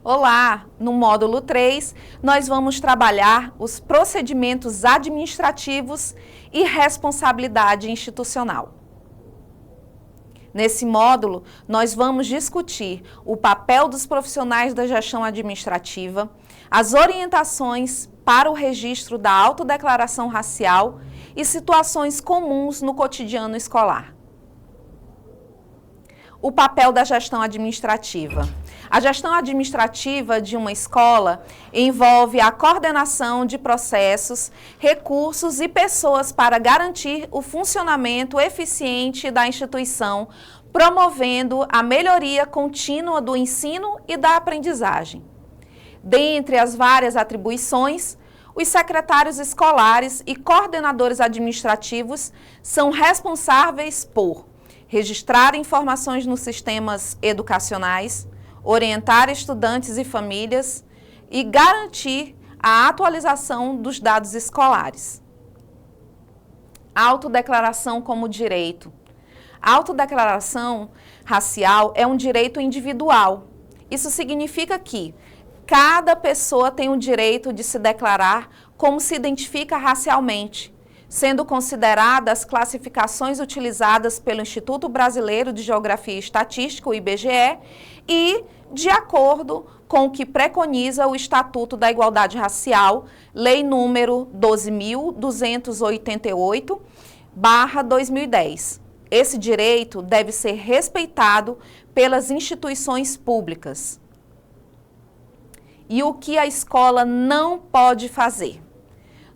Olá! No módulo 3, nós vamos trabalhar os procedimentos administrativos e responsabilidade institucional. Nesse módulo, nós vamos discutir o papel dos profissionais da gestão administrativa, as orientações para o registro da autodeclaração racial e situações comuns no cotidiano escolar. O papel da gestão administrativa. A gestão administrativa de uma escola envolve a coordenação de processos, recursos e pessoas para garantir o funcionamento eficiente da instituição, promovendo a melhoria contínua do ensino e da aprendizagem. Dentre as várias atribuições, os secretários escolares e coordenadores administrativos são responsáveis por registrar informações nos sistemas educacionais, orientar estudantes e famílias e garantir a atualização dos dados escolares. Autodeclaração como direito. A autodeclaração racial é um direito individual. Isso significa que cada pessoa tem o direito de se declarar como se identifica racialmente, sendo consideradas as classificações utilizadas pelo Instituto Brasileiro de Geografia e Estatística, o IBGE, e de acordo com o que preconiza o Estatuto da Igualdade Racial, Lei número 12.288/2010. Esse direito deve ser respeitado pelas instituições públicas. E o que a escola não pode fazer?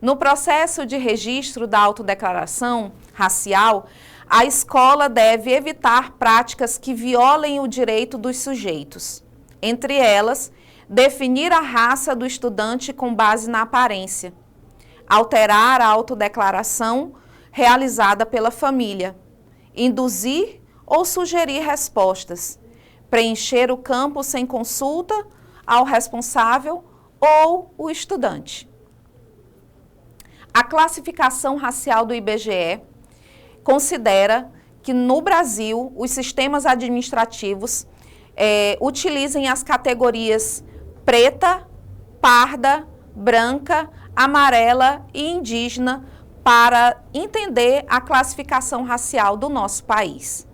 No processo de registro da autodeclaração racial, a escola deve evitar práticas que violem o direito dos sujeitos. Entre elas, definir a raça do estudante com base na aparência, alterar a autodeclaração realizada pela família, induzir ou sugerir respostas, preencher o campo sem consulta ao responsável ou o estudante. A classificação racial do IBGE considera que no Brasil os sistemas administrativos utilizem as categorias preta, parda, branca, amarela e indígena para entender a classificação racial do nosso país.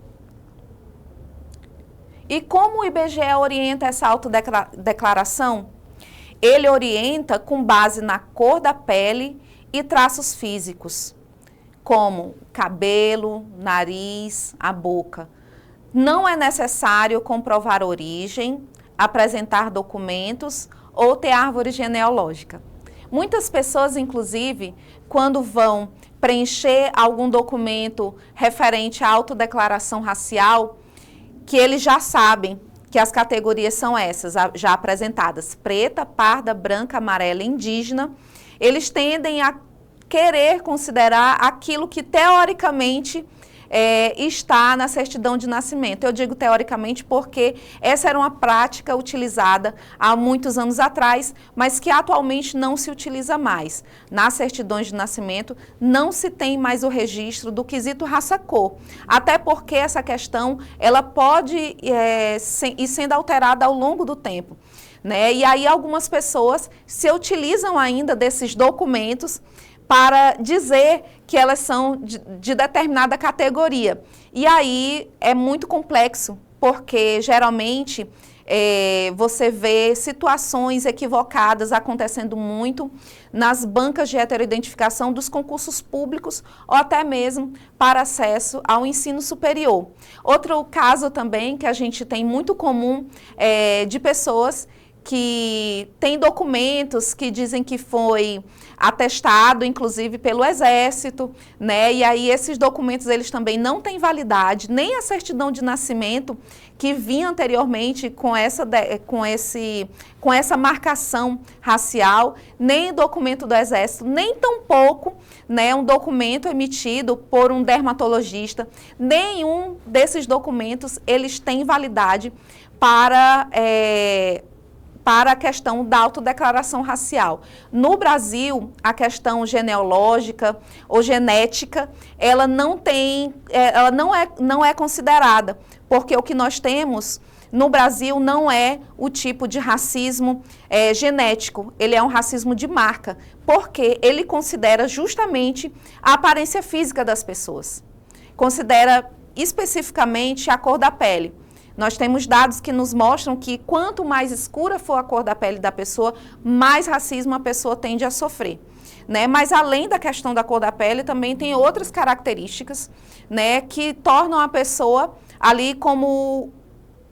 E como o IBGE orienta essa autodeclaração? Ele orienta com base na cor da pele e traços físicos, como cabelo, nariz, a boca. Não é necessário comprovar origem, apresentar documentos ou ter árvore genealógica. Muitas pessoas, inclusive, quando vão preencher algum documento referente à autodeclaração racial, que eles já sabem que as categorias são essas, já apresentadas, preta, parda, branca, amarela e indígena, eles tendem a querer considerar aquilo que teoricamente está na certidão de nascimento. Eu digo teoricamente porque essa era uma prática utilizada há muitos anos atrás, mas que atualmente não se utiliza mais. Nas certidões de nascimento não se tem mais o registro do quesito raça-cor, até porque essa questão ela pode ir sendo alterada ao longo do tempo. Né? E aí algumas pessoas se utilizam ainda desses documentos para dizer que elas são de determinada categoria. E aí é muito complexo, porque geralmente você vê situações equivocadas acontecendo muito nas bancas de heteroidentificação dos concursos públicos ou até mesmo para acesso ao ensino superior. Outro caso também que a gente tem muito comum de pessoas que têm documentos que dizem que foi atestado, inclusive, pelo Exército, né? E aí esses documentos, eles também não têm validade, nem a certidão de nascimento que vinha anteriormente com essa marcação racial, nem documento do Exército, nem tampouco, né, um documento emitido por um dermatologista. Nenhum desses documentos, eles têm validade para a questão da autodeclaração racial. No Brasil, a questão genealógica ou genética, ela não é considerada, porque o que nós temos no Brasil não é o tipo de racismo genético, ele é um racismo de marca, porque ele considera justamente a aparência física das pessoas, considera especificamente a cor da pele. Nós temos dados que nos mostram que quanto mais escura for a cor da pele da pessoa, mais racismo a pessoa tende a sofrer. Né? Mas além da questão da cor da pele, também tem outras características, né, que tornam a pessoa ali como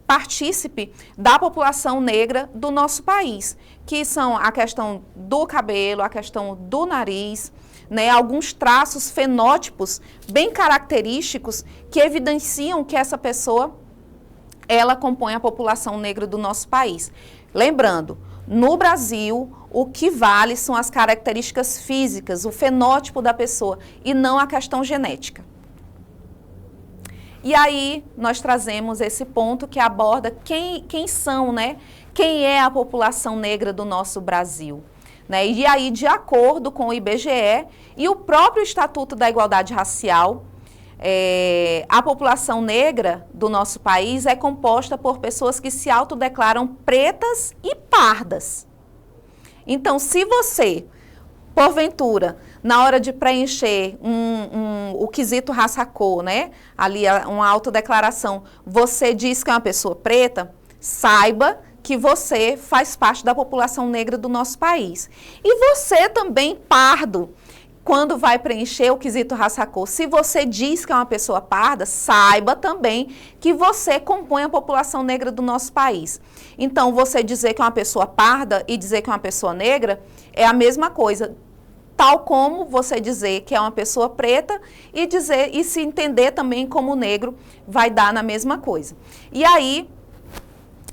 partícipe da população negra do nosso país, que são a questão do cabelo, a questão do nariz, né, alguns traços fenótipos bem característicos que evidenciam que essa pessoa, ela compõe a população negra do nosso país. Lembrando, no Brasil, o que vale são as características físicas, o fenótipo da pessoa, e não a questão genética. E aí, nós trazemos esse ponto que aborda quem são, né? Quem é a população negra do nosso Brasil. Né? E aí, de acordo com o IBGE e o próprio Estatuto da Igualdade Racial, a população negra do nosso país é composta por pessoas que se autodeclaram pretas e pardas. Então, se você, porventura, na hora de preencher o quesito raça-cor, né, ali uma autodeclaração, você diz que é uma pessoa preta, saiba que você faz parte da população negra do nosso país. E você também, pardo, quando vai preencher o quesito raça-cor, se você diz que é uma pessoa parda, saiba também que você compõe a população negra do nosso país. Então, você dizer que é uma pessoa parda e dizer que é uma pessoa negra é a mesma coisa, tal como você dizer que é uma pessoa preta e se entender também como negro vai dar na mesma coisa. E aí,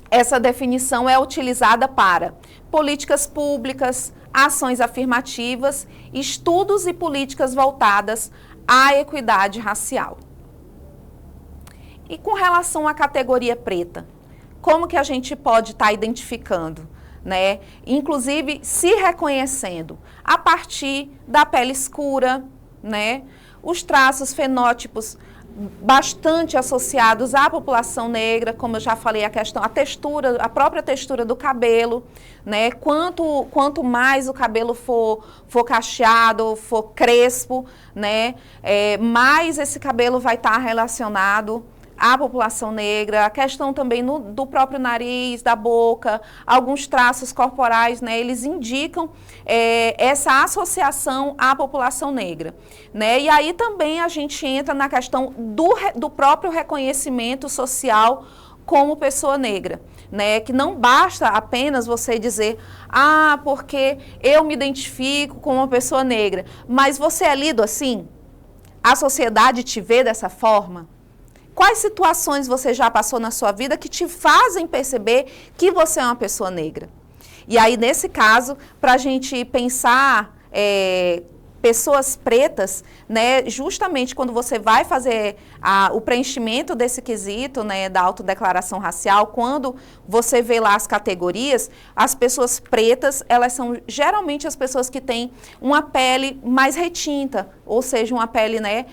essa definição é utilizada para políticas públicas, ações afirmativas, estudos e políticas voltadas à equidade racial. E com relação à categoria preta, como que a gente pode estar identificando, né? Inclusive se reconhecendo a partir da pele escura, né? Os traços fenótipos bastante associados à população negra, como eu já falei, a textura, a própria textura do cabelo, né? Quanto mais o cabelo for cacheado, for crespo, né? Mais esse cabelo vai estar relacionado à população negra, a questão também do próprio nariz, da boca, alguns traços corporais, né, eles indicam essa associação à população negra, né, e aí também a gente entra na questão do próprio reconhecimento social como pessoa negra, né, que não basta apenas você dizer, porque eu me identifico como uma pessoa negra, mas você é lido assim? A sociedade te vê dessa forma? Quais situações você já passou na sua vida que te fazem perceber que você é uma pessoa negra? E aí, nesse caso, para a gente pensar pessoas pretas, né, justamente quando você vai fazer o preenchimento desse quesito, né, da autodeclaração racial, quando você vê lá as categorias, as pessoas pretas, elas são geralmente as pessoas que têm uma pele mais retinta, ou seja, uma pele, né,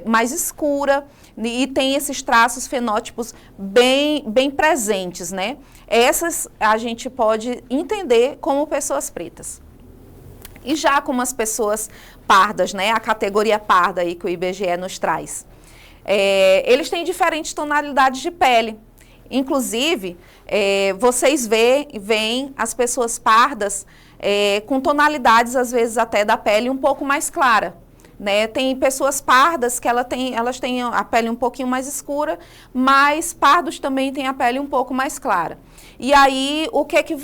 mais escura, e tem esses traços fenótipos bem presentes, né? Essas a gente pode entender como pessoas pretas. E já como as pessoas pardas, né? A categoria parda aí que o IBGE nos traz. Eles têm diferentes tonalidades de pele. Inclusive, vocês veem as pessoas pardas com tonalidades, às vezes, até da pele um pouco mais clara. Né? Tem pessoas pardas que elas têm a pele um pouquinho mais escura, mas pardos também têm a pele um pouco mais clara. E aí, o que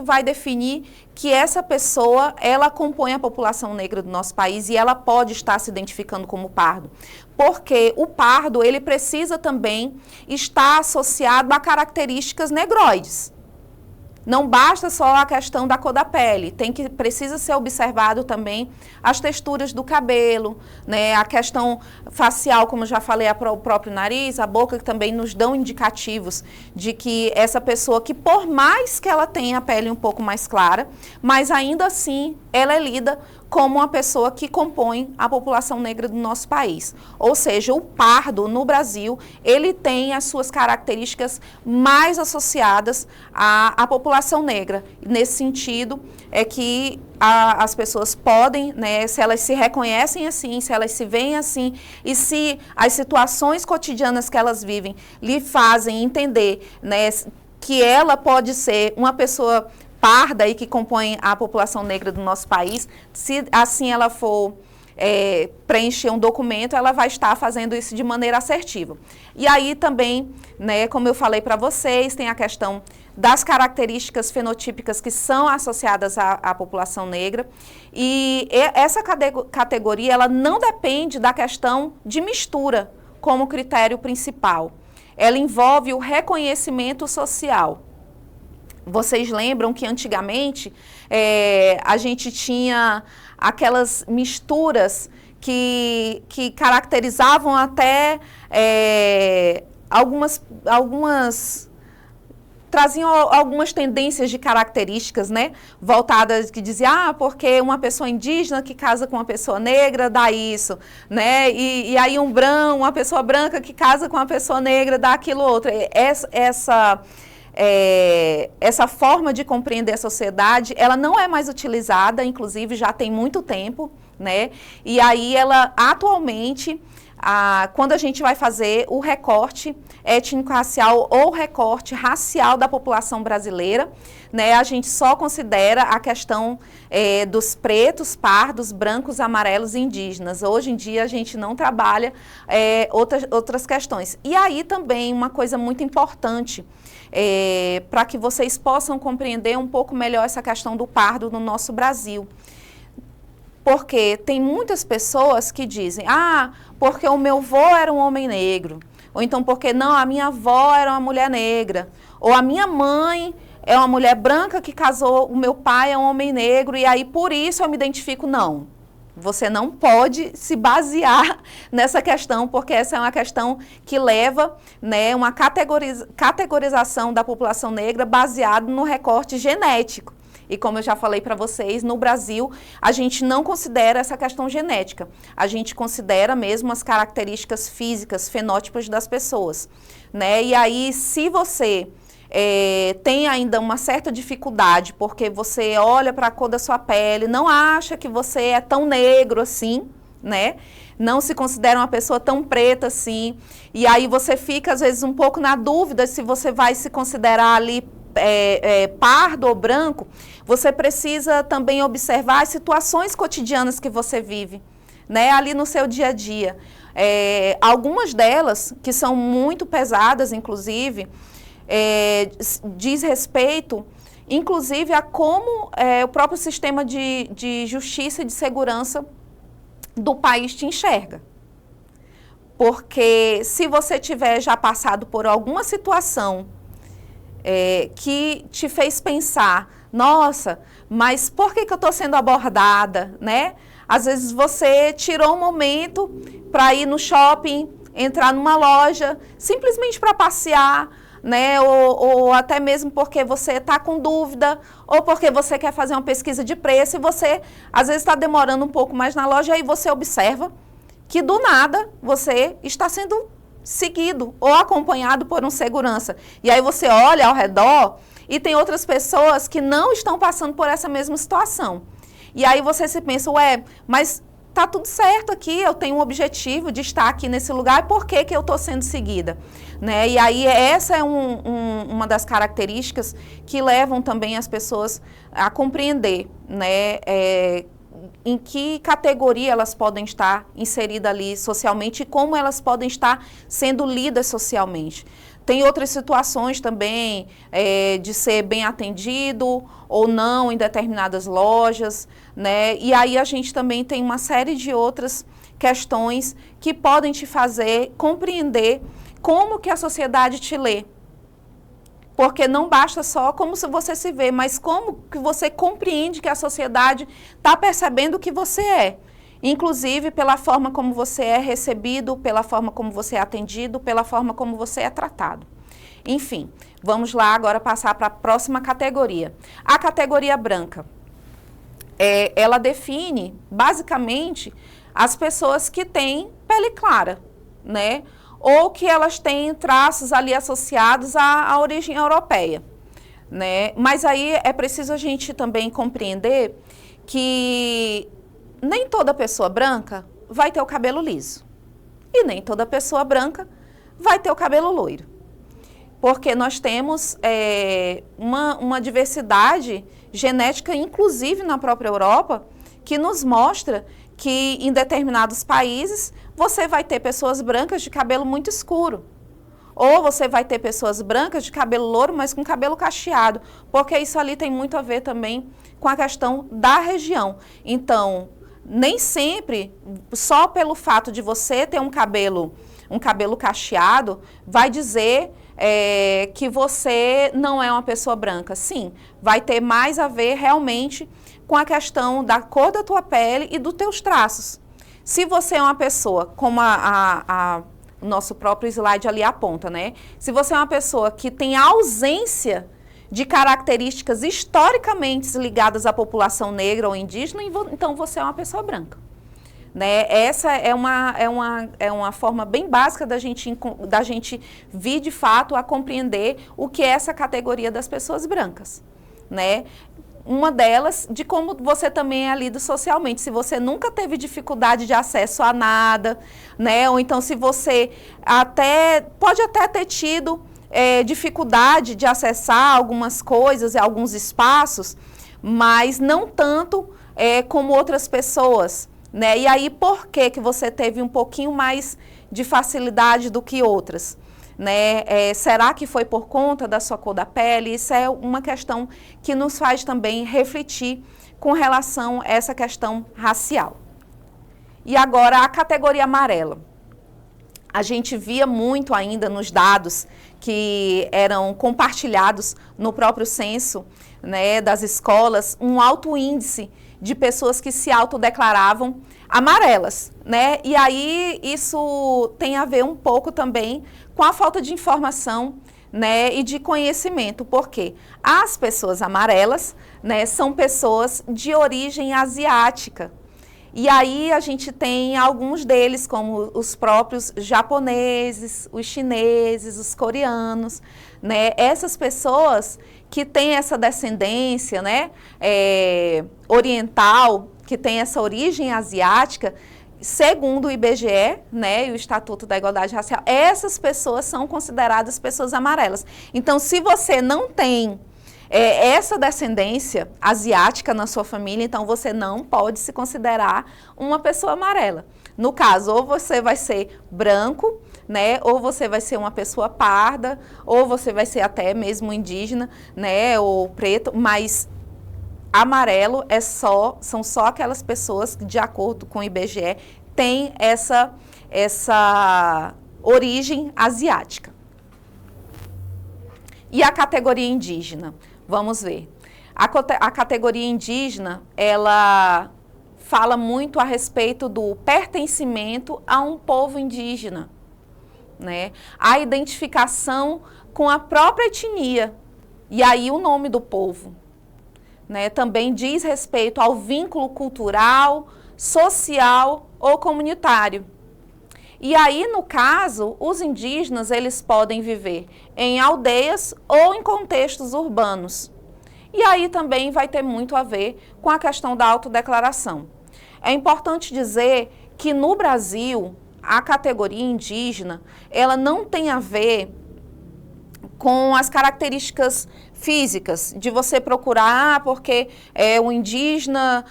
vai definir que essa pessoa, ela compõe a população negra do nosso país e ela pode estar se identificando como pardo? Porque o pardo, ele precisa também estar associado a características negroides. Não basta só a questão da cor da pele, precisa ser observado também as texturas do cabelo, né? A questão facial, como eu já falei, o próprio nariz, a boca, que também nos dão indicativos de que essa pessoa, que por mais que ela tenha a pele um pouco mais clara, mas ainda assim ela é lida como uma pessoa que compõe a população negra do nosso país. Ou seja, o pardo no Brasil, ele tem as suas características mais associadas à população negra. Nesse sentido, é que as pessoas podem, né, se elas se reconhecem assim, se elas se veem assim, e se as situações cotidianas que elas vivem lhe fazem entender, né, que ela pode ser uma pessoa parda e que compõe a população negra do nosso país, se assim ela for preencher um documento, ela vai estar fazendo isso de maneira assertiva. E aí também, né, como eu falei para vocês, tem a questão das características fenotípicas que são associadas à população negra, e essa categoria ela não depende da questão de mistura como critério principal. Ela envolve o reconhecimento social. Vocês lembram que antigamente a gente tinha aquelas misturas que caracterizavam até traziam algumas tendências de características, né, voltadas que diziam, porque uma pessoa indígena que casa com uma pessoa negra dá isso, né, e aí uma pessoa branca que casa com uma pessoa negra dá aquilo outro. Essa forma de compreender a sociedade, ela não é mais utilizada, inclusive já tem muito tempo, né? E aí ela, atualmente, quando a gente vai fazer o recorte étnico-racial ou recorte racial da população brasileira, né, a gente só considera a questão dos pretos, pardos, brancos, amarelos e indígenas. Hoje em dia a gente não trabalha outras questões. E aí também uma coisa muito importante, para que vocês possam compreender um pouco melhor essa questão do pardo no nosso Brasil. Porque tem muitas pessoas que dizem, porque o meu avô era um homem negro, ou então porque não, a minha avó era uma mulher negra, ou a minha mãe é uma mulher branca que casou, o meu pai é um homem negro, e aí por isso eu me identifico. Não, você não pode se basear nessa questão, porque essa é uma questão que leva, né, uma categorização da população negra baseado no recorte genético. E como eu já falei para vocês, no Brasil, a gente não considera essa questão genética. A gente considera mesmo as características físicas, fenótipos das pessoas, né? E aí, se você tem ainda uma certa dificuldade, porque você olha para a cor da sua pele, não acha que você é tão negro assim, né? Não se considera uma pessoa tão preta assim, e aí você fica, às vezes, um pouco na dúvida se você vai se considerar ali pardo ou branco. Você precisa também observar as situações cotidianas que você vive, né, ali no seu dia a dia. Algumas delas, que são muito pesadas, inclusive, diz respeito, inclusive, a como o próprio sistema de justiça e de segurança do país te enxerga. Porque se você tiver já passado por alguma situação que te fez pensar, nossa, mas por que eu estou sendo abordada, né? Às vezes você tirou um momento para ir no shopping, entrar numa loja, simplesmente para passear, né? Ou até mesmo porque você está com dúvida, ou porque você quer fazer uma pesquisa de preço e você, às vezes, está demorando um pouco mais na loja, e aí você observa que, do nada, você está sendo seguido ou acompanhado por um segurança. E aí você olha ao redor e tem outras pessoas que não estão passando por essa mesma situação. E aí você se pensa, mas tá tudo certo aqui, eu tenho um objetivo de estar aqui nesse lugar, por que eu estou sendo seguida? Né? E aí essa é uma das características que levam também as pessoas a compreender, né, em que categoria elas podem estar inseridas ali socialmente e como elas podem estar sendo lidas socialmente. Tem outras situações também de ser bem atendido ou não em determinadas lojas, né? E aí a gente também tem uma série de outras questões que podem te fazer compreender como que a sociedade te lê. Porque não basta só como você se vê, mas como que você compreende que a sociedade está percebendo o que você é. Inclusive pela forma como você é recebido, pela forma como você é atendido, pela forma como você é tratado. Enfim, vamos lá agora passar para a próxima categoria. A categoria branca. ela define, basicamente, as pessoas que têm pele clara, né? Ou que elas têm traços ali associados à origem europeia, né? Mas aí é preciso a gente também compreender que nem toda pessoa branca vai ter o cabelo liso. E nem toda pessoa branca vai ter o cabelo loiro. Porque nós temos uma diversidade genética, inclusive na própria Europa, que nos mostra que em determinados países você vai ter pessoas brancas de cabelo muito escuro. Ou você vai ter pessoas brancas de cabelo louro, mas com cabelo cacheado. Porque isso ali tem muito a ver também com a questão da região. Então, nem sempre, só pelo fato de você ter um cabelo cacheado, vai dizer que você não é uma pessoa branca. Sim, vai ter mais a ver realmente com a questão da cor da tua pele e dos teus traços. Se você é uma pessoa, como o nosso próprio slide ali aponta, né? Se você é uma pessoa que tem ausência de características historicamente ligadas à população negra ou indígena, então você é uma pessoa branca. Né? Essa é uma forma bem básica da gente vir de fato a compreender o que é essa categoria das pessoas brancas. Né? Uma delas, de como você também é lido socialmente. Se você nunca teve dificuldade de acesso a nada, né? Ou então se você pode até ter tido dificuldade de acessar algumas coisas e alguns espaços, mas não tanto como outras pessoas. Né? E aí, por que você teve um pouquinho mais de facilidade do que outras? Né? Será que foi por conta da sua cor da pele? Isso é uma questão que nos faz também refletir com relação a essa questão racial. E agora, a categoria amarela. A gente via muito ainda nos dados que eram compartilhados no próprio censo, né, das escolas, um alto índice de pessoas que se autodeclaravam amarelas, né? E aí isso tem a ver um pouco também com a falta de informação, né, e de conhecimento, porque as pessoas amarelas, né, são pessoas de origem asiática. E aí a gente tem alguns deles, como os próprios japoneses, os chineses, os coreanos, né? Essas pessoas que têm essa descendência, né, oriental, que tem essa origem asiática, segundo o IBGE, né, e o Estatuto da Igualdade Racial, essas pessoas são consideradas pessoas amarelas. Então, se você não tem essa descendência asiática na sua família, então você não pode se considerar uma pessoa amarela. No caso, ou você vai ser branco, né, ou você vai ser uma pessoa parda, ou você vai ser até mesmo indígena, né, ou preto, mas amarelo são só aquelas pessoas que, de acordo com o IBGE, têm essa origem asiática. E a categoria indígena? Vamos ver. A categoria indígena, ela fala muito a respeito do pertencimento a um povo indígena, né? A identificação com a própria etnia, e aí o nome do povo, né? Também diz respeito ao vínculo cultural, social ou comunitário. E aí, no caso, os indígenas, eles podem viver em aldeias ou em contextos urbanos. E aí também vai ter muito a ver com a questão da autodeclaração. É importante dizer que no Brasil, a categoria indígena, ela não tem a ver com as características físicas, de você procurar, porque o indígena,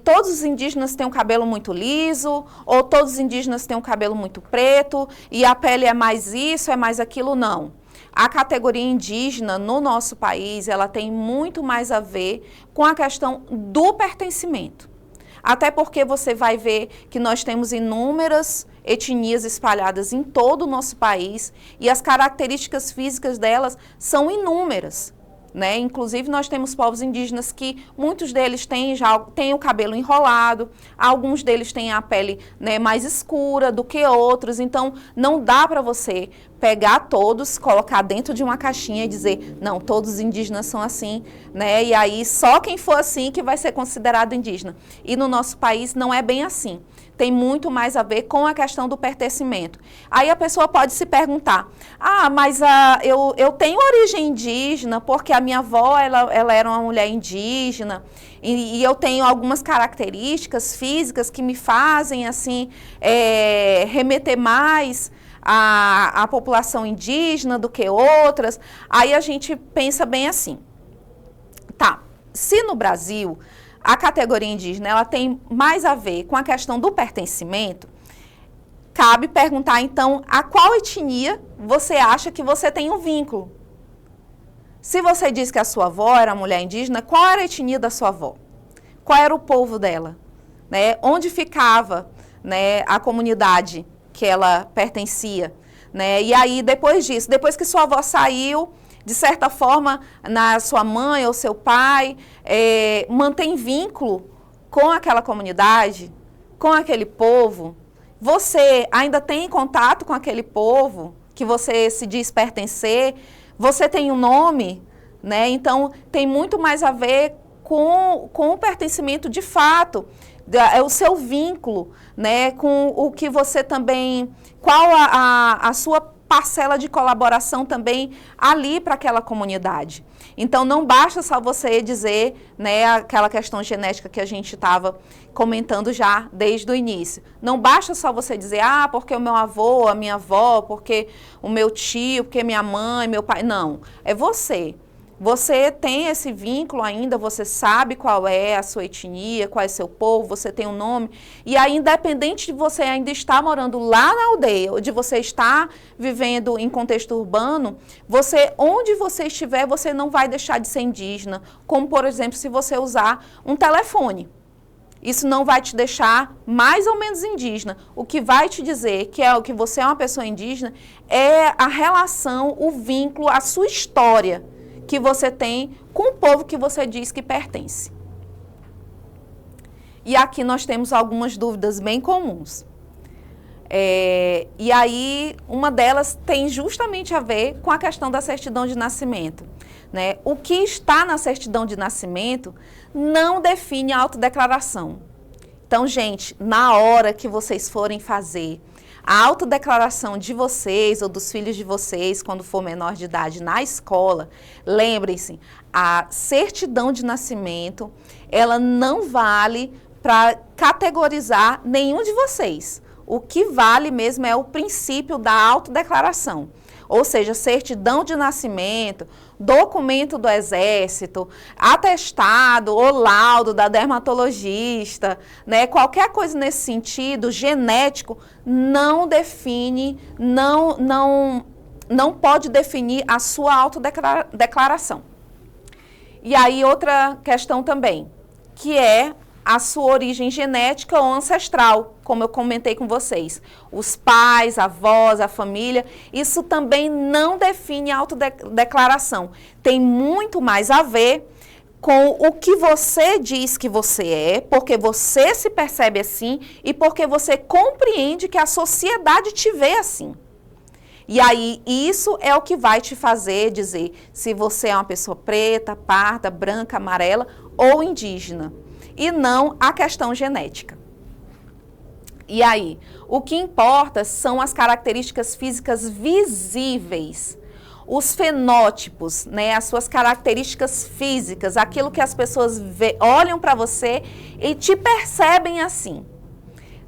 todos os indígenas têm um cabelo muito liso, ou todos os indígenas têm um cabelo muito preto, e a pele é mais isso, é mais aquilo, não. A categoria indígena no nosso país, ela tem muito mais a ver com a questão do pertencimento. Até porque você vai ver que nós temos inúmeras etnias espalhadas em todo o nosso país e as características físicas delas são inúmeras. né? Inclusive, nós temos povos indígenas que muitos deles têm o cabelo enrolado, alguns deles têm a pele, né, mais escura do que outros. Então, não dá para você pegar todos, colocar dentro de uma caixinha e dizer, não, todos os indígenas são assim, né? E aí, só quem for assim que vai ser considerado indígena. E no nosso país não é bem assim. Tem muito mais a ver com a questão do pertencimento. Aí a pessoa pode se perguntar, mas eu tenho origem indígena porque a minha avó, ela era uma mulher indígena e eu tenho algumas características físicas que me fazem, assim, remeter mais à população indígena do que outras. Aí a gente pensa bem assim, tá, se no Brasil a categoria indígena ela tem mais a ver com a questão do pertencimento, cabe perguntar, então, a qual etnia você acha que você tem um vínculo? Se você diz que a sua avó era mulher indígena, qual era a etnia da sua avó? Qual era o povo dela? Né? Onde ficava, né, a comunidade que ela pertencia? Né? E aí, depois disso, depois que sua avó saiu, de certa forma, sua mãe ou seu pai mantém vínculo com aquela comunidade, com aquele povo, você ainda tem contato com aquele povo que você se diz pertencer, você tem um nome, né? Então, tem muito mais a ver com o pertencimento de fato, o seu vínculo, né? Com o que você também, qual a sua parcela de colaboração também ali para aquela comunidade. Então, não basta só você dizer, né, aquela questão genética que a gente estava comentando já desde o início. Não basta só você dizer, porque o meu avô, a minha avó, porque o meu tio, porque minha mãe, meu pai. Não, é você. Você tem esse vínculo ainda, você sabe qual é a sua etnia, qual é o seu povo, você tem um nome. E aí, independente de você ainda estar morando lá na aldeia, ou de você estar vivendo em contexto urbano, onde você estiver, você não vai deixar de ser indígena. Como, por exemplo, se você usar um telefone. Isso não vai te deixar mais ou menos indígena. O que vai te dizer que você é uma pessoa indígena é a relação, o vínculo, a sua história que você tem com o povo que você diz que pertence. E aqui nós temos algumas dúvidas bem comuns. E aí, uma delas tem justamente a ver com a questão da certidão de nascimento. Né? O que está na certidão de nascimento não define a autodeclaração. Então, gente, na hora que vocês forem fazer a autodeclaração de vocês ou dos filhos de vocês, quando for menor de idade, na escola, lembrem-se, a certidão de nascimento, ela não vale para categorizar nenhum de vocês. O que vale mesmo é o princípio da autodeclaração. Ou seja, certidão de nascimento, documento do exército, atestado ou laudo da dermatologista, né? Qualquer coisa nesse sentido, genético, não define, não pode definir a sua autodeclaração. E aí outra questão também, que é a sua origem genética ou ancestral, como eu comentei com vocês. Os pais, avós, a família, isso também não define a autodeclaração. Tem muito mais a ver com o que você diz que você é, porque você se percebe assim e porque você compreende que a sociedade te vê assim. E aí, isso é o que vai te fazer dizer se você é uma pessoa preta, parda, branca, amarela ou indígena. E não a questão genética. E aí, o que importa são as características físicas visíveis, os fenótipos, né, as suas características físicas, aquilo que as pessoas olham para você e te percebem assim.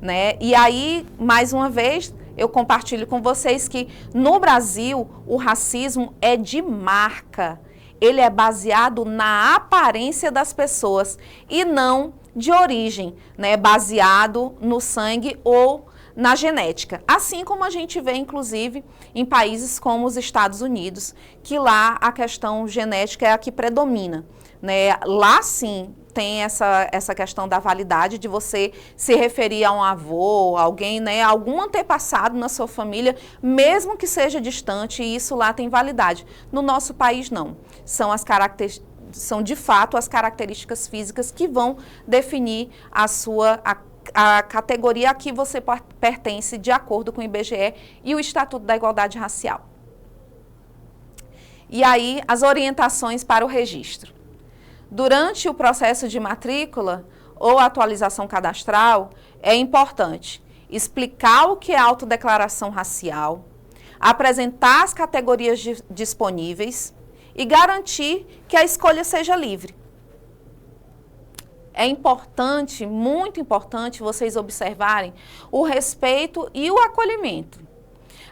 Né? E aí, mais uma vez, eu compartilho com vocês que no Brasil o racismo é de marca. Ele é baseado na aparência das pessoas e não de origem, né? Baseado no sangue ou na genética. Assim como a gente vê, inclusive, em países como os Estados Unidos, que lá a questão genética é a que predomina. né? Lá sim tem essa questão da validade de você se referir a um avô, alguém, né, algum antepassado na sua família, mesmo que seja distante, e isso lá tem validade. No nosso país não. São de fato as características físicas que vão definir a categoria a que você pertence de acordo com o IBGE e o Estatuto da Igualdade Racial. E aí, as orientações para o registro. Durante o processo de matrícula ou atualização cadastral, é importante explicar o que é autodeclaração racial, apresentar as categorias disponíveis e garantir que a escolha seja livre. É importante, muito importante, vocês observarem o respeito e o acolhimento.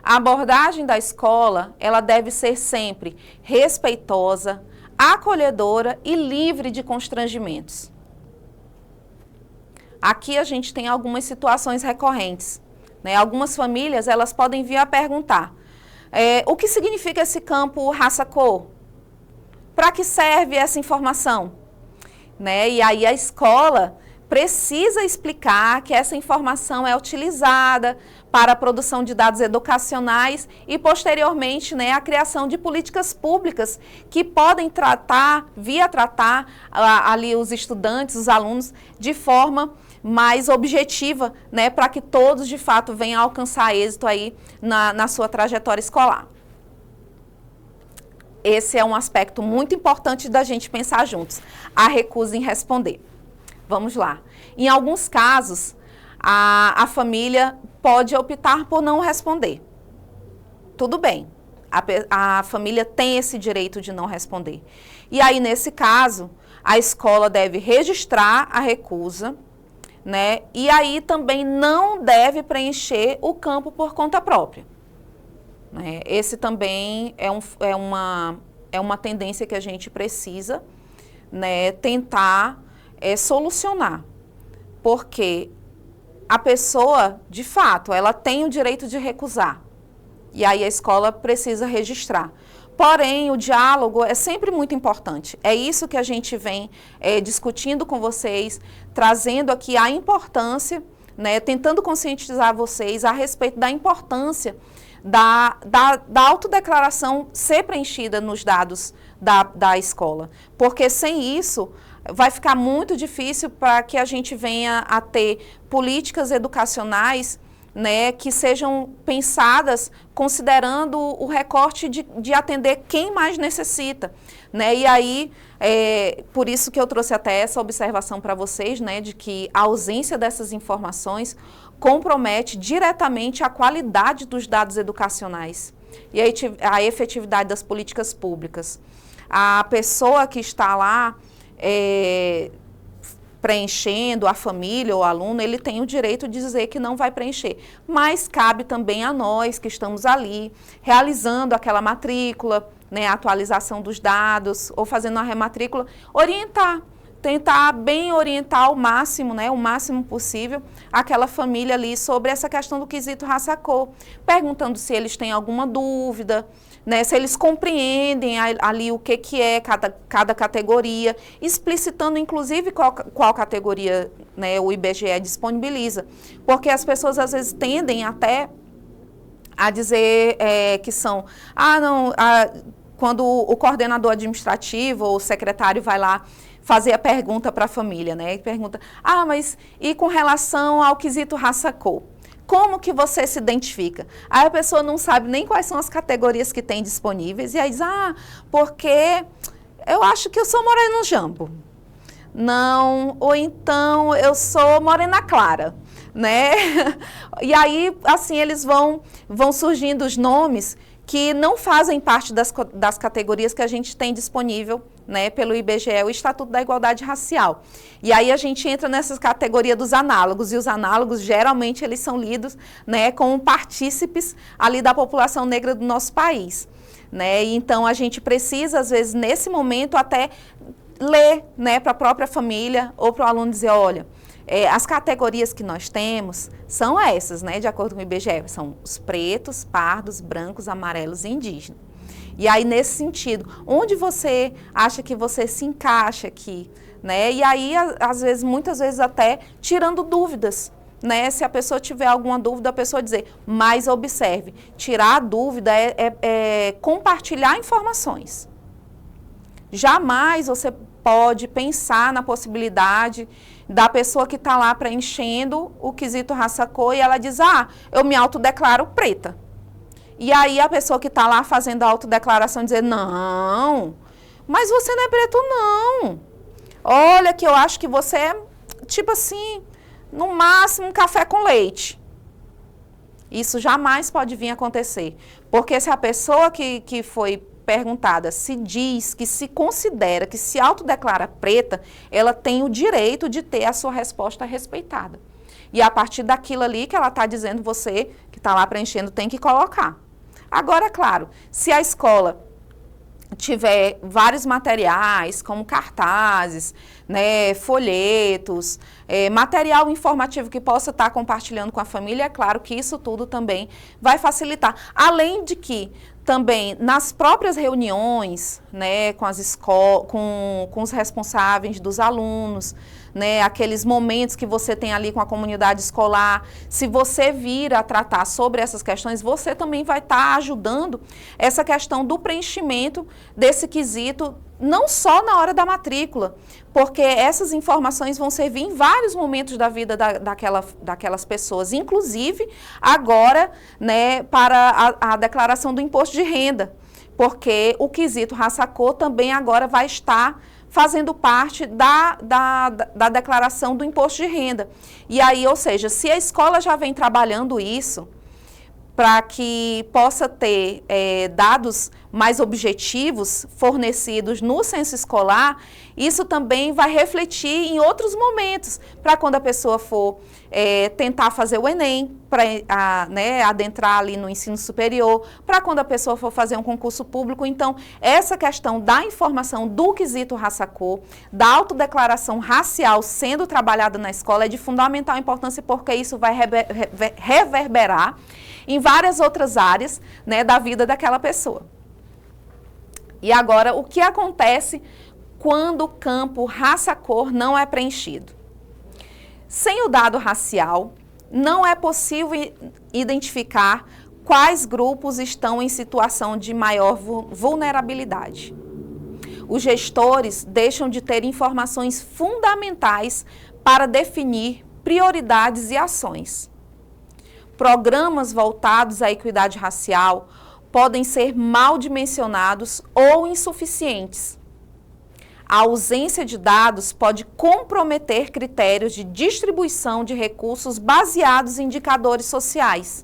A abordagem da escola, ela deve ser sempre respeitosa, acolhedora e livre de constrangimentos. Aqui a gente tem algumas situações recorrentes, né? Algumas famílias, elas podem vir a perguntar, o que significa esse campo raça-cor? Para que serve essa informação? Né? E aí a escola precisa explicar que essa informação é utilizada para a produção de dados educacionais e, posteriormente, né, a criação de políticas públicas que podem tratar ali os estudantes, os alunos, de forma mais objetiva, né, para que todos, de fato, venham a alcançar êxito aí na sua trajetória escolar. Esse é um aspecto muito importante da gente pensar juntos, a recusa em responder. Vamos lá. Em alguns casos, a família pode optar por não responder. Tudo bem, a família tem esse direito de não responder. E aí, nesse caso, a escola deve registrar a recusa, né? E aí também não deve preencher o campo por conta própria. Né? Esse também é uma tendência que a gente precisa, né, tentar solucionar, porque a pessoa, de fato, ela tem o direito de recusar, e aí a escola precisa registrar. Porém, o diálogo é sempre muito importante. É isso que a gente vem discutindo com vocês, trazendo aqui a importância, né, tentando conscientizar vocês a respeito da importância da autodeclaração ser preenchida nos dados da escola. Porque sem isso, vai ficar muito difícil para que a gente venha a ter políticas educacionais, né, que sejam pensadas considerando o recorte de atender quem mais necessita. Né? E aí, por isso que eu trouxe até essa observação para vocês, né, de que a ausência dessas informações compromete diretamente a qualidade dos dados educacionais e a efetividade das políticas públicas. A pessoa que está lá preenchendo, a família ou o aluno, ele tem o direito de dizer que não vai preencher. Mas cabe também a nós que estamos ali, realizando aquela matrícula, né, a atualização dos dados, ou fazendo a rematrícula, orientar, tentar bem orientar ao máximo, né, o máximo possível, aquela família ali sobre essa questão do quesito raça-cor, perguntando se eles têm alguma dúvida, né, se eles compreendem ali o que é cada categoria, explicitando inclusive qual categoria, né, o IBGE disponibiliza. Porque as pessoas às vezes tendem até a dizer que são, quando o coordenador administrativo ou o secretário vai lá fazer a pergunta para a família, né, e pergunta, mas e com relação ao quesito raça-cor? Como que você se identifica? Aí a pessoa não sabe nem quais são as categorias que tem disponíveis e aí diz, porque eu acho que eu sou moreno jambo. Não, ou então eu sou morena clara, né? E aí, assim, eles vão surgindo os nomes que não fazem parte das categorias que a gente tem disponível, né, pelo IBGE, o Estatuto da Igualdade Racial. E aí a gente entra nessa categoria dos análogos, e os análogos, geralmente, eles são lidos, né, como partícipes ali da população negra do nosso país. Né? E então, a gente precisa, às vezes, nesse momento, até ler, né, para a própria família ou para o aluno dizer, olha, as categorias que nós temos são essas, né, de acordo com o IBGE, são os pretos, pardos, brancos, amarelos e indígenas. E aí, nesse sentido, onde você acha que você se encaixa aqui, né? E aí, às vezes, muitas vezes até tirando dúvidas, né? Se a pessoa tiver alguma dúvida, a pessoa dizer, mas observe, tirar a dúvida é compartilhar informações. Jamais você pode pensar na possibilidade da pessoa que está lá preenchendo o quesito raça-cor e ela diz, eu me autodeclaro preta. E aí a pessoa que está lá fazendo a autodeclaração dizer, não, mas você não é preto não. Olha que eu acho que você é, tipo assim, no máximo um café com leite. Isso jamais pode vir a acontecer. Porque se a pessoa que foi perguntada se diz, que se considera, que se autodeclara preta, ela tem o direito de ter a sua resposta respeitada. E a partir daquilo ali que ela está dizendo, você que está lá preenchendo tem que colocar. Agora, claro, se a escola tiver vários materiais, como cartazes, né, folhetos, material informativo que possa estar compartilhando com a família, é claro que isso tudo também vai facilitar. Além de que, também, nas próprias reuniões, né, com as escolas, com os responsáveis dos alunos, né, aqueles momentos que você tem ali com a comunidade escolar, se você vir a tratar sobre essas questões, você também vai estar ajudando essa questão do preenchimento desse quesito, não só na hora da matrícula, porque essas informações vão servir em vários momentos da vida daquelas pessoas, inclusive agora, né, para a declaração do imposto de renda, porque o quesito raça-cor também agora vai estar fazendo parte da declaração do imposto de renda. E aí, ou seja, se a escola já vem trabalhando isso, para que possa ter dados mais objetivos fornecidos no censo escolar, isso também vai refletir em outros momentos, para quando a pessoa for tentar fazer o Enem, para adentrar ali no ensino superior, para quando a pessoa for fazer um concurso público. Então, essa questão da informação do quesito raça-cor, da autodeclaração racial sendo trabalhada na escola é de fundamental importância, porque isso vai reverberar em várias outras áreas, né, da vida daquela pessoa. E agora, o que acontece quando o campo raça-cor não é preenchido? Sem o dado racial, não é possível identificar quais grupos estão em situação de maior vulnerabilidade. Os gestores deixam de ter informações fundamentais para definir prioridades e ações. Programas voltados à equidade racial podem ser mal dimensionados ou insuficientes. A ausência de dados pode comprometer critérios de distribuição de recursos baseados em indicadores sociais.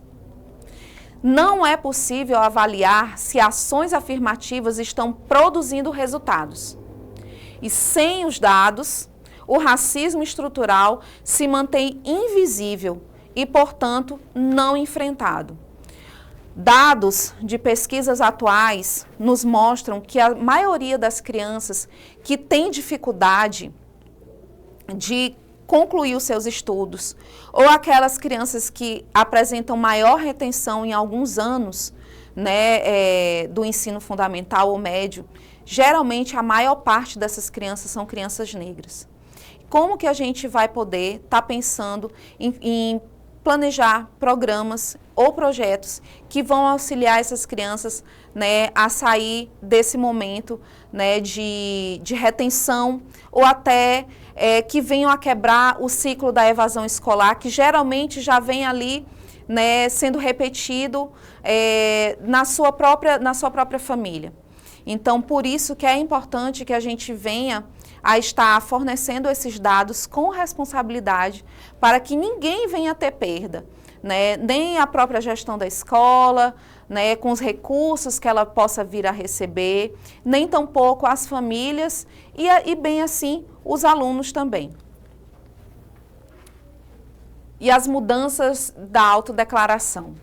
Não é possível avaliar se ações afirmativas estão produzindo resultados. E sem os dados, o racismo estrutural se mantém invisível e, portanto, não enfrentado. Dados de pesquisas atuais nos mostram que a maioria das crianças que tem dificuldade de concluir os seus estudos, ou aquelas crianças que apresentam maior retenção em alguns anos, né, do ensino fundamental ou médio, geralmente a maior parte dessas crianças são crianças negras. Como que a gente vai poder estar pensando em planejar programas ou projetos que vão auxiliar essas crianças, né, a sair desse momento, né, de retenção, ou até que venham a quebrar o ciclo da evasão escolar, que geralmente já vem ali, né, sendo repetido na sua própria família. Então, por isso que é importante que a gente venha a estar fornecendo esses dados com responsabilidade para que ninguém venha a ter perda, né? Nem a própria gestão da escola, né, com os recursos que ela possa vir a receber, nem tampouco as famílias e bem assim os alunos também. E as mudanças da autodeclaração.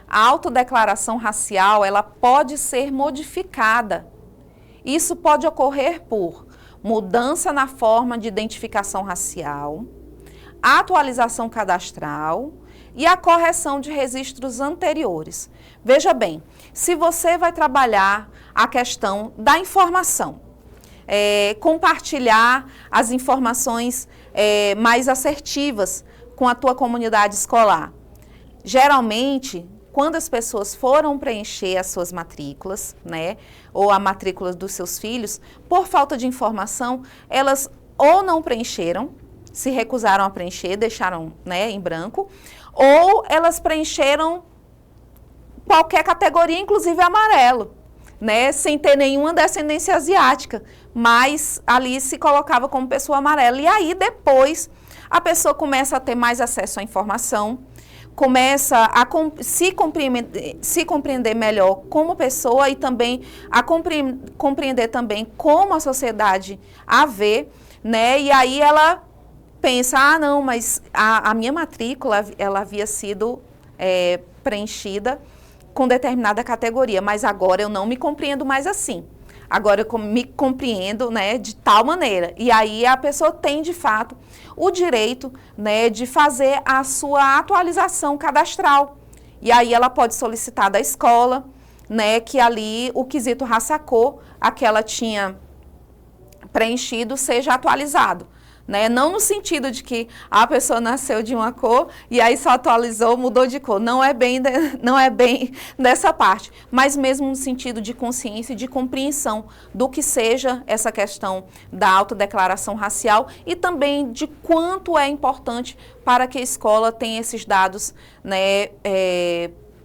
A autodeclaração racial, ela pode ser modificada. Isso pode ocorrer por mudança na forma de identificação racial, atualização cadastral, e a correção de registros anteriores. Veja bem, se você vai trabalhar a questão da informação, compartilhar as informações mais assertivas com a tua comunidade escolar. Geralmente, quando as pessoas foram preencher as suas matrículas, né, ou a matrícula dos seus filhos, por falta de informação, elas ou não preencheram, se recusaram a preencher, deixaram, né, em branco, ou elas preencheram qualquer categoria, inclusive amarelo, né, sem ter nenhuma descendência asiática, mas ali se colocava como pessoa amarela. E aí depois a pessoa começa a ter mais acesso à informação, começa a se compreender melhor como pessoa e também a compreender também como a sociedade a vê, né? E aí ela pensa, ah, não, mas a minha matrícula, ela havia sido preenchida com determinada categoria, mas agora eu não me compreendo mais assim. Agora eu me compreendo, né, de tal maneira. E aí a pessoa tem, de fato, o direito, né, de fazer a sua atualização cadastral. E aí ela pode solicitar da escola, né, que ali o quesito raça-cor, a que ela tinha preenchido, seja atualizado. Né? Não no sentido de que a pessoa nasceu de uma cor e aí só atualizou, mudou de cor. Não é bem dessa parte, mas mesmo no sentido de consciência e de compreensão do que seja essa questão da autodeclaração racial e também de quanto é importante para que a escola tenha esses dados, né,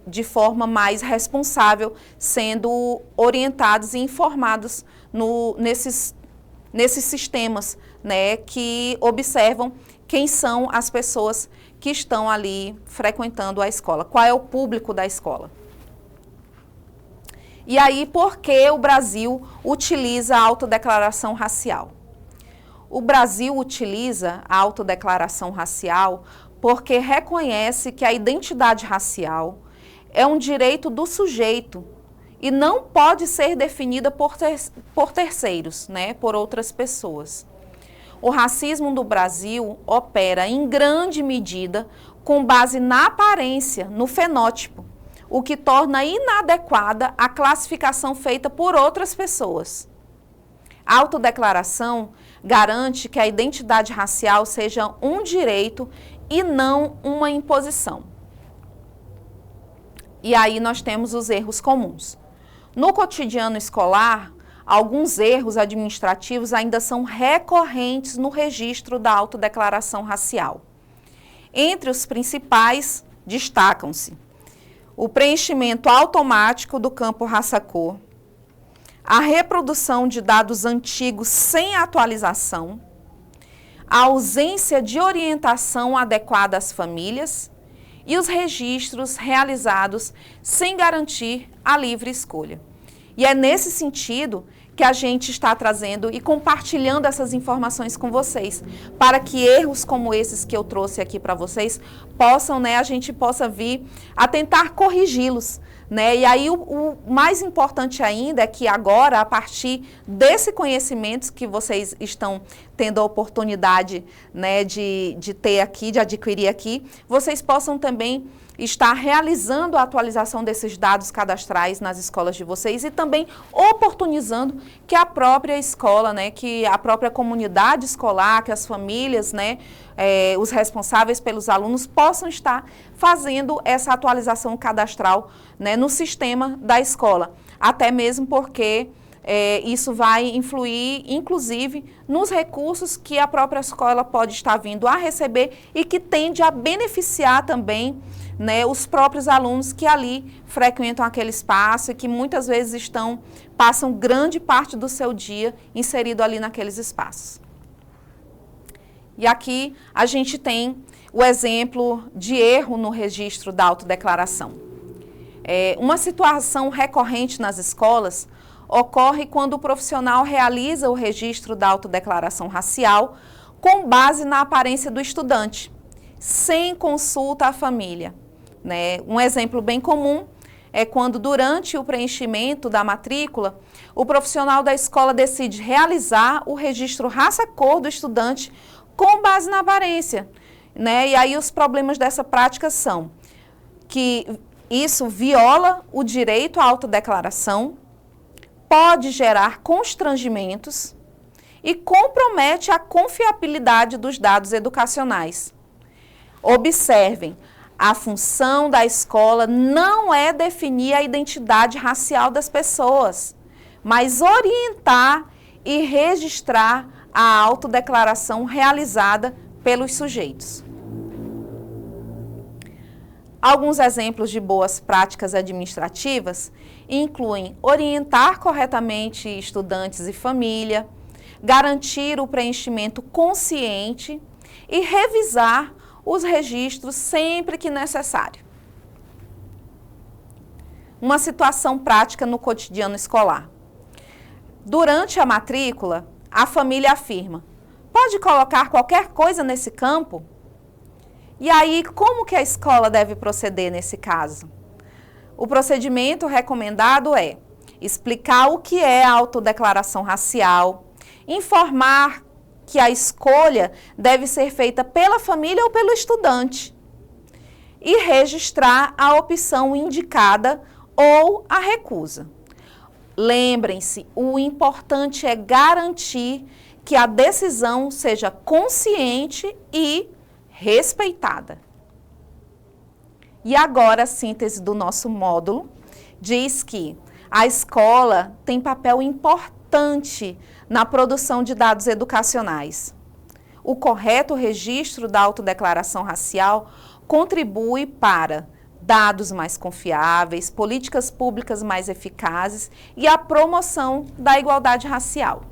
de forma mais responsável, sendo orientados e informados nesses sistemas, né, que observam quem são as pessoas que estão ali frequentando a escola, qual é o público da escola. E aí, por que o Brasil utiliza a autodeclaração racial? O Brasil utiliza a autodeclaração racial porque reconhece que a identidade racial é um direito do sujeito e não pode ser definida por terceiros, né, por outras pessoas. O racismo do Brasil opera em grande medida com base na aparência, no fenótipo, o que torna inadequada a classificação feita por outras pessoas. A autodeclaração garante que a identidade racial seja um direito e não uma imposição. E aí nós temos os erros comuns. No cotidiano escolar, alguns erros administrativos ainda são recorrentes no registro da autodeclaração racial. Entre os principais, destacam-se o preenchimento automático do campo raça-cor, a reprodução de dados antigos sem atualização, a ausência de orientação adequada às famílias e os registros realizados sem garantir a livre escolha. E é nesse sentido que a gente está trazendo e compartilhando essas informações com vocês, para que erros como esses que eu trouxe aqui para vocês possam, né, a gente possa vir a tentar corrigi-los, né? E aí o mais importante ainda é que agora, a partir desse conhecimento que vocês estão tendo a oportunidade, né, de ter aqui, de adquirir aqui, vocês possam também estar realizando a atualização desses dados cadastrais nas escolas de vocês e também oportunizando que a própria escola, né, que a própria comunidade escolar, que as famílias, né, os responsáveis pelos alunos possam estar fazendo essa atualização cadastral, né, no sistema da escola. Até mesmo porque isso vai influir, inclusive, nos recursos que a própria escola pode estar vindo a receber e que tende a beneficiar também, né, os próprios alunos que ali frequentam aquele espaço e que muitas vezes passam grande parte do seu dia inserido ali naqueles espaços. E aqui a gente tem o exemplo de erro no registro da autodeclaração. Uma situação recorrente nas escolas ocorre quando o profissional realiza o registro da autodeclaração racial com base na aparência do estudante, sem consulta à família. Né? Um exemplo bem comum é quando, durante o preenchimento da matrícula, o profissional da escola decide realizar o registro raça-cor do estudante com base na aparência, né? E aí os problemas dessa prática são que isso viola o direito à autodeclaração, pode gerar constrangimentos e compromete a confiabilidade dos dados educacionais. Observem, a função da escola não é definir a identidade racial das pessoas, mas orientar e registrar a autodeclaração realizada pelos sujeitos. Alguns exemplos de boas práticas administrativas incluem orientar corretamente estudantes e família, garantir o preenchimento consciente e revisar os registros sempre que necessário. Uma situação prática no cotidiano escolar. Durante a matrícula, a família afirma: pode colocar qualquer coisa nesse campo? E aí, como que a escola deve proceder nesse caso? O procedimento recomendado é explicar o que é a autodeclaração racial, informar que a escolha deve ser feita pela família ou pelo estudante e registrar a opção indicada ou a recusa. Lembrem-se, o importante é garantir que a decisão seja consciente e respeitada. E agora a síntese do nosso módulo diz que a escola tem papel importante na produção de dados educacionais. O correto registro da autodeclaração racial contribui para dados mais confiáveis, políticas públicas mais eficazes e a promoção da igualdade racial.